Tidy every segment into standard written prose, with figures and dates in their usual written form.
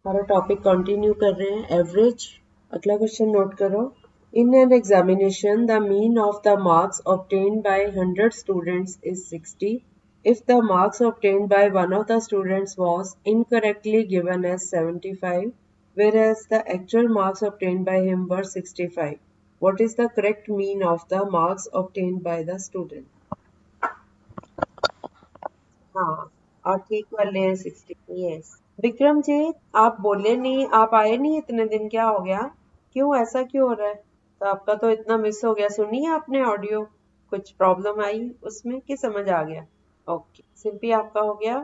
हमारा topic continue कर रहे हैं एवरेज। अगला क्वेश्चन नोट करो। In an examination the mean of the marks obtained by 100 students is 60. If the marks obtained by one of the students was incorrectly given as 75, whereas the actual marks obtained by him were 65, what is the correct mean of the marks obtained by the student? हाँ, और ठीक वाले हैं 60। Yes. Vikram जी, आप बोले नहीं, आप आए नहीं इतने दिन, क्या हो गया? क्यों ऐसा क्यों हो रहा है? तो आपका तो इतना मिस हो गया, सुनी है आपने ऑडियो? कुछ प्रॉब्लम आई उसमें कि समझ आ गया? ओके, सिंपली आपका हो गया?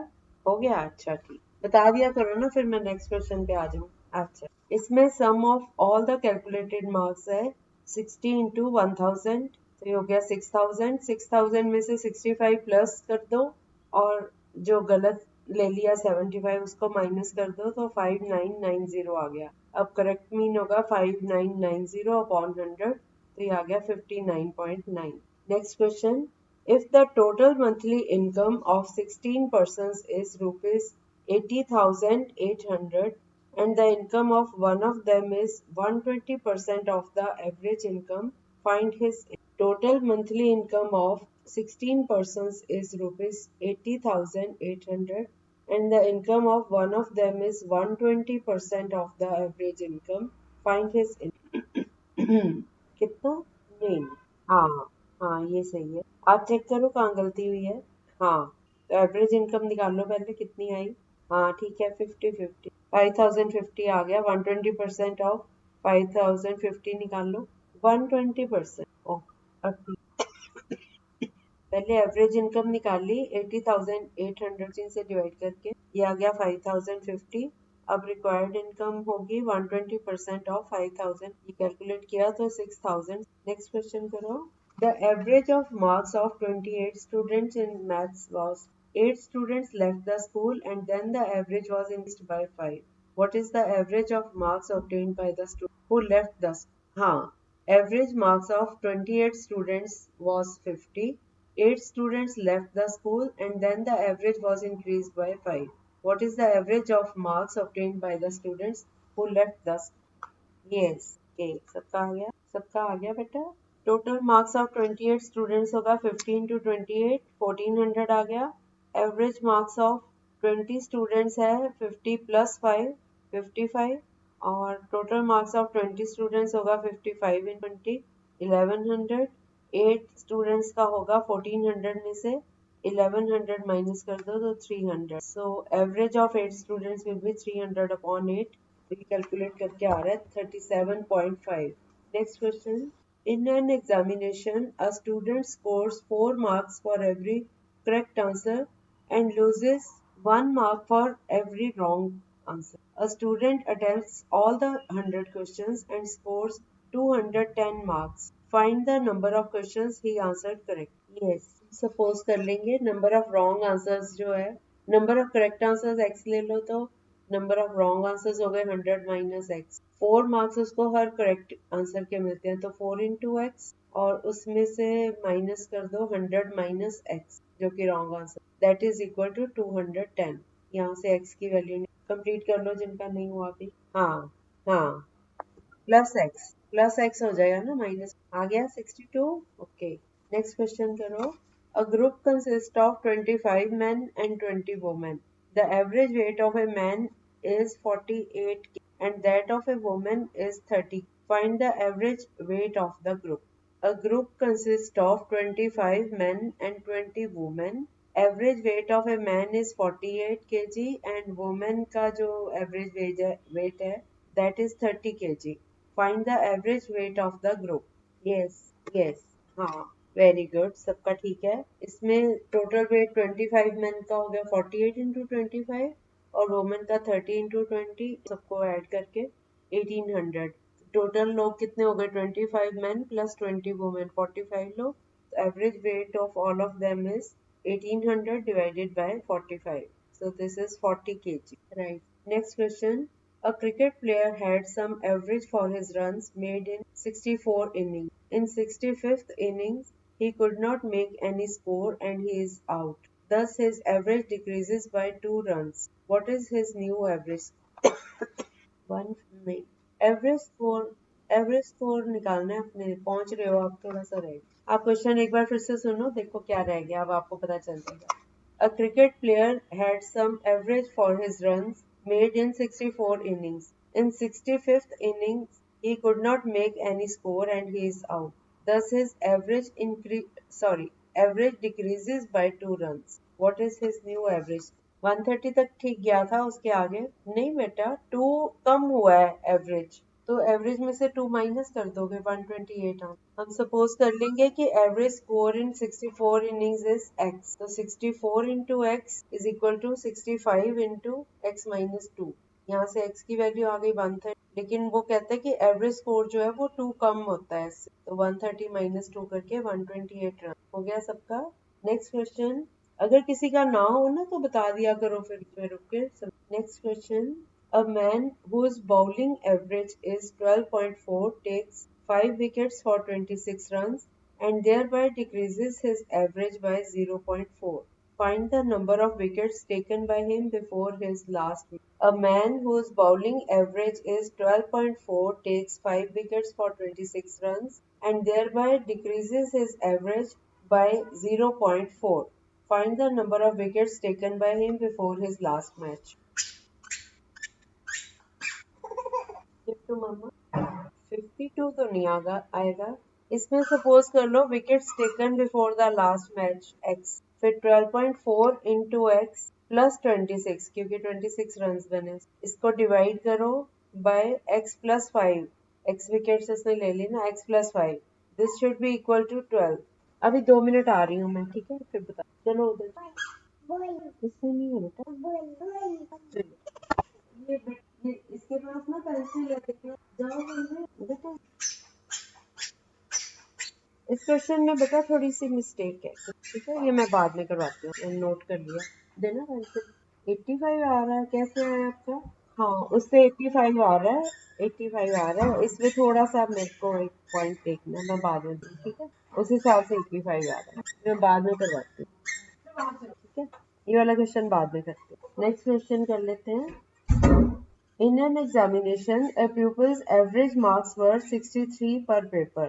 हो गया, अच्छा ठीक। बता दिया करो ना, फिर मैं नेक्स्ट क्वेश्चन पे आ जाऊँ। अच्छा, इसमें sum of all the calculated marks है 60 इंटू 1000, तो ये हो गया 6000। 6000 में से 65 प्लस कर दो और जो गलत ले लिया 75 उसको माइनस कर दो तो 5990 आ गया। अब करेक्ट मीन होगा 5990 अपॉन 100, तो ये आ गया 59.9। Next question. If the total monthly income of 16 persons is rupees 80,800 and the income of one of them is 120% of the average income, find his total monthly income of 16 persons is rupees 80,800 and the income of one of them is 120% of the average income, find his कितना? नहीं, हाँ हाँ ये सही है। आप check करो कहाँ गलती हुई है। हाँ, तो एवरेज इनकम निकाल लो पहले, कितनी आई? हाँ ठीक है, 50-50, 5050 आ गया। 120% ऑफ 5050 निकाल लो। 120%। ओह, अब पहले एवरेज इनकम निकाल ली 80,800 से डिवाइड करके, ये आ गया 5050। अब रिक्वायर्ड इनकम होगी 120% ऑफ 5000, ये कैलकुलेट किया तो 6000। नेक्स्ट क्वेश्चन करो। The average of marks of 28 students in maths was 8 students left the school and then the average was increased by 5. What is the average of marks obtained by the student who left the school? हाँ, average marks of 28 students was 50. 8 students left the school and then the average was increased by 5. What is the average of marks obtained by the students who left the school? Yes. Okay. सबका आ गया? सबका आ गया बेटा? Total marks of 28 students होगा 50 into 28, 1400 आ गया। Average marks of 20 students है 50 plus 5, 55, और total marks of 20 students होगा 55 in 20, 1100। 8 स्टूडेंट्स का होगा 1400 में से 1100 माइनस कर दो तो 300। So average of 8 students will be 300 upon 8, तो ये कैलकुलेट करके आ रहा है 37.5। Next question. In an examination a student scores 4 marks for every correct answer and loses 1 mark for every wrong answer. A student attempts all the 100 questions and scores 210 marks. Find the number of questions he answered correctly. Yes, suppose कर लेंगे number of wrong answers जो है, number of correct answers x ले लो, तो number of wrong answers हो गए 100 minus x. 4 marks उसको हर correct answer के मिलते हैं, तो 4 इंटू एक्स, और उसमें से माइनस कर दो 100 माइनस एक्स जो कि wrong answer, that is equal to 210। यहाँ से x की वैल्यू कंप्लीट कर लो जिनका नहीं हुआ अभी। हाँ हाँ, प्लस एक्स हो जाएगा ना, माइनस आ गया 62। ओके, नेक्स्ट क्वेश्चन करो। A group consist of 25 men and 20 women. The average weight of a man is 48 and that of a woman is 30. Find the average weight of the group. A group consists of 25 men and 20 women. Average weight of a man is 48 kg and woman का जो average weight है that is 30 kg. Find the average weight of the group. Yes, yes, हाँ, very good, सबका ठीक है। इसमें total weight 25 man का हो गया 48 इंटू 25 और वुमेन का 30 इंटू 20, सबको ऐड करके 1800। टोटल लोग कितने हो गए? 25 मैन प्लस 20 वुमेन, 45 लोग। Average weight of all of them is 1800 divided by 45, so this is 40 kg, right? Next question. A cricket player had some average for his runs made in 64 innings. In 65th innings, he could not make any score and he is out. Thus, his average decreases by 2 runs. What is his new average? One नहीं, average score निकालना है अपने, पहुंच रहे हो आप, थोड़ा सा रहे। आप क्वेश्चन एक बार फिर से सुनो, देखो क्या रह गया, अब आपको पता चल जाएगा। A cricket player had some average for his runs made in 64 innings. In 65th innings, he could not make any score and he is out. Thus, his average decreases by 2 runs. What is his new average? 130 तक ठीक गया था, उसके आगे नहीं बेटा, 2 कम हुआ है एवरेज, तो एवरेज में से 2 माइनस कर दोगे, 128 हम सपोज कर लेंगे कि average score in 64 innings is X, तो 64 into X is equal to 65 into x minus 2। यहाँ से x की वैल्यू आ गई 130, लेकिन वो कहते हैं कि एवरेज स्कोर जो है वो 2 कम होता है इससे, तो 130 माइनस 2 करके 128 रन हो गया सबका। नेक्स्ट क्वेश्चन, अगर किसी का ना हो ना तो बता दिया करो, फिर इसमें रुक के। Next question, a man whose bowling average is 12.4 takes 5 wickets for 26 runs and thereby decreases his average by 0.4. Find the number of wickets taken by him before his last wicket. A man whose bowling average is 12.4 takes 5 wickets for 26 runs and thereby decreases his average by 0.4. Find the number of wickets taken by him before his last match. Give to mama. 52 तो नहीं आएगा। इसमें suppose कर लो wickets taken before the last match x, फिर 12.4 into x plus 26, क्योंकि 26 run बने, इसको डिवाइड करो by x plus 5, x wickets इसने ले ली ना, x plus 5, this should be equal to 12। अभी 2 मिनट आ रही हूँ मैं, ठीक है, फिर बता, चलो उधर इसमें नहीं है बेटा, ये इसके पास ना पेंसिल है, देखना जाओ बेटा। इस क्वेश्चन में बेटा थोड़ी सी मिस्टेक है, ठीक है, ये मैं बाद में करवाती हूँ, मैंने नोट कर लिया, देना पेंसिल। 85 आ रहा है, कैसे आया आपका? हाँ, उससे 85 आ रहा है, 85 आ रहा है, इसमें थोड़ा सा मेरे को एक पॉइंट देखना, मैं बाद में दूँ, ठीक है, उस हिसाब से 85 आ रहा है, मैं बाद में करवाती हूँ, ठीक है, ये वाला क्वेश्चन बाद में करते हैं। नेक्स्ट क्वेश्चन कर लेते हैं। In an examination, a pupil's average marks were 63 per paper.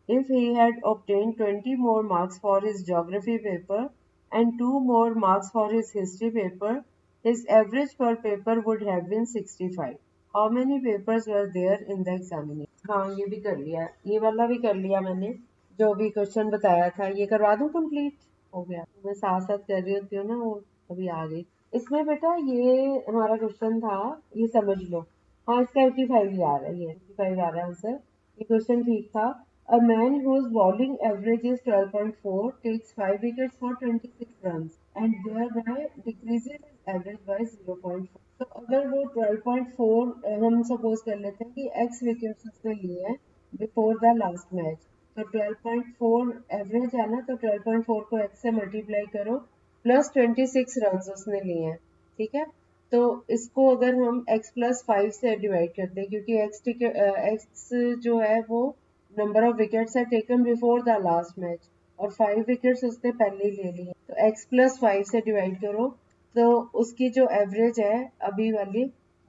If he had obtained 20 more marks for his geography paper and 2 more marks for his history paper, his average per paper would have been 65. How many papers were there in the examination? हाँ, ये भी कर लिया, ये वाला भी कर लिया मैंने, जो भी क्वेश्चन बताया था, ये करवा दूं कंप्लीट, हो गया, मैं साथ साथ कर रही होती हूँ ना, वो अभी आ गई। इसमें बेटा ये हमारा क्वेश्चन था, ये समझ लो, हाँ इसका 85 ही आ रहा है, ये 85 आ रहा है आंसर, ये क्वेश्चन ठीक था। A man whose bowling average is 12.4 takes 5 wickets for 26 runs and thereby decreases his average by 0.4. तो अगर वो 12.4 हम सपोज कर लेते हैं कि x विकेट्स उसने लिए हैं बिफोर द लास्ट मैच, तो 12.4 एवरेज है ना, तो 12.4 को x से मल्टीप्लाई करो प्लस 26 रन उसने लिए हैं, ठीक है, तो इसको अगर हम x प्लस 5 से डिवाइड करते हैं, क्योंकि x जो है वो नंबर ऑफ विकेट्स है taken before the last match और 5 विकेट्स उसने पहले ही ले लिए, तो x प्लस 5 से डिवाइड करो, तो उसकी जो एवरेज है अभी वाली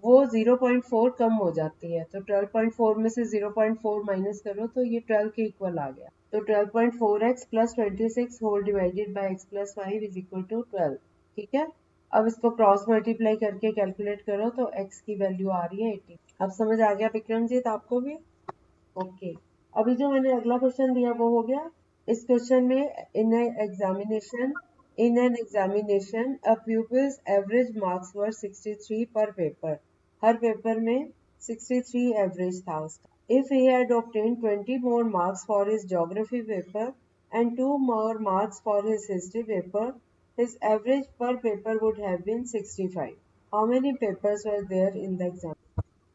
वो 0.4 कम हो जाती है, तो 12.4 में से 0.4 माइनस करो तो ये 12 के इक्वल आ गया, तो 12.4x plus 26 whole divided by x plus 5 is equal to 12, ठीक है। अब इसको क्रॉस मल्टीप्लाई करके कैलकुलेट करो तो x की वैल्यू आ रही है 80। अब समझ आ गया विक्रमजीत आपको भी? ओके, अभी जो मैंने अगला क्वेश्चन दिया वो हो गया। इस क्वेश्चन में in an examination a pupil's average marks were 63 per paper, her paper में 63 एवरेज था उसका। If he had obtained 20 more marks for his geography paper and 2 more marks for his history paper, his average per paper would have been 65. How many papers were there in the exam?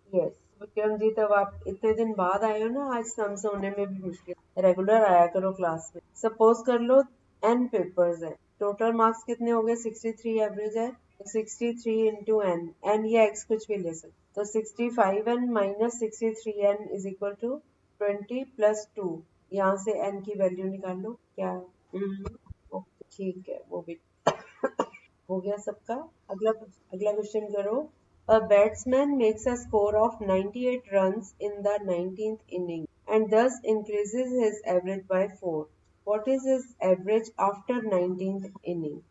Yes Vikram ji, तब आप इतने दिन बाद आए हो ना, आज सम होने में भी मुश्किल, रेगुलर आया करो क्लास में। सपोज कर लो n पेपर्स है, टोटल मार्क्स कितने हो गए, 63 एवरेज है, तो 63 इंटू n या x कुछ भी ले सकते, तो 65n minus 63n is equal to 20 plus 2, यहाँ से n की वैल्यू निकाल लो क्या। ओके ठीक है, वो भी हो गया सबका। अगला अगला क्वेश्चन करो। A batsman makes a score of 98 runs in the 19th inning and thus increases his average by 4. What is his average after 19th inning?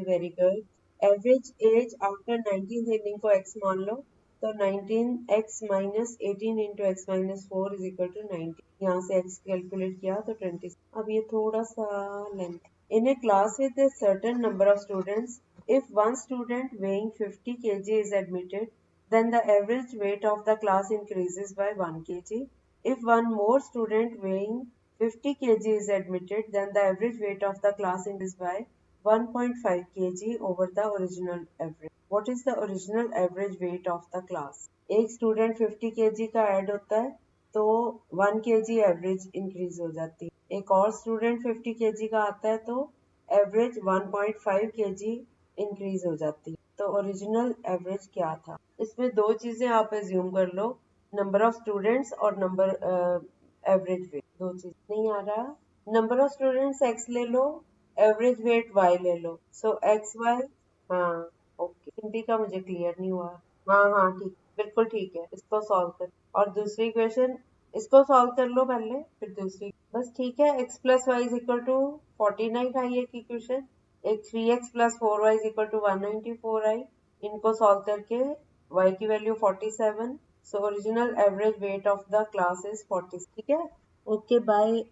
Very good. Average age after 19th inning को x मान लो, तो 19x minus 18 into x minus 4 is equal to 19। यहाँ से x calculate किया तो 20। अब ये थोड़ा सा length. In A class with a certain number of students, if one student weighing 50 kg is admitted, then the average weight of the class increases by 1 kg. If one more student weighing 50 kg is admitted, then the average weight of the class increases by 1.5 kg over the original average. What is the original average weight of the class? एक student 50 kg का add होता है तो 1 kg average increase हो जाती है। एक और स्टूडेंट 50 kg का आता है तो एवरेज 1.5 kg इंक्रीज हो जाती है। तो ओरिजिनल एवरेज क्या था? इसमें दो चीजें आप एज्यूम कर लो, नंबर ऑफ स्टूडेंट्स और नंबर एवरेज वेट। दो चीज नहीं आ रहा। नंबर ऑफ स्टूडेंट्स x ले लो, एवरेज वेट y ले लो, सो एक्स वाई। हाँ ओके, हिंदी का मुझे क्लियर नहीं हुआ। हाँ हाँ ठीक, बिल्कुल ठीक है, इसको सॉल्व कर। और दूसरी क्वेश्चन, इसको सॉल्व कर लो पहले फिर दूसरी। बस ठीक है, x plus Y is equal to 49 आई एक इक्वेशन, एक 3x plus 4y is equal to 194 आई। इनको सॉल्व करके y की value 47, so original average weight of the class is 40। ठीक है, ओके बाय।